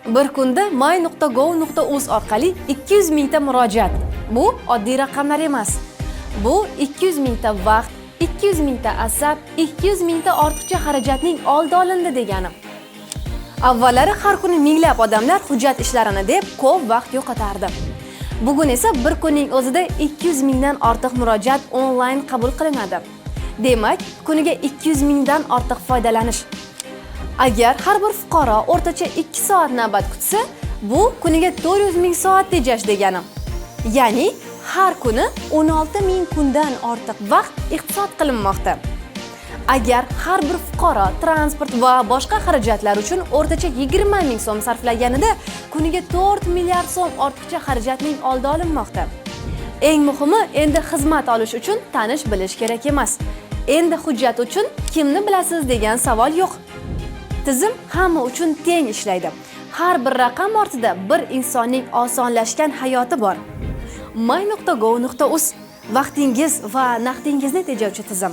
Bir kunda my.gov.uz orqali 200 mingta murojaat. Bu oddiy raqamlar emas. Bu 200 mingta vaqt, 200 mingta asab, 200 mingta ortiqcha xarajatning oldi olindi degani. Avvallari har kuni minglab odamlar hujjat ishlarini deb ko'p vaqt yo'qotardi. Bugun esa bir kunning o'zida 200 mingdan ortiq murojaat onlayn qabul qilinadi. Demak, kuniga 200 mingdan ortiq foydalanish. Agar har bir fuqaro o'rtacha 2 soat navbat kutsa, bu kuniga 400 ming soat tejash degani. Ya'ni har kuni 16 ming kundan ortiq vaqt iqtisod qilinmoqda. Agar har bir fuqaro transport va boshqa xarajatlar uchun o'rtacha 20 ming so'm sarflaganida, kuniga 4 milliard so'm ortiqcha xarajatning oldi olinmoqda. Eng muhimi, endi xizmat olish uchun tanish bilish kerak emas. Endi hujjat uchun kimni bilasiz degan savol yo'q. Tizim hamma uchun teng ishlaydi. Har bir raqam ortida bir insonning osonlashgan hayoti bor. my.gov.uz vaqtingiz va naqdingizni tejovchi tizim.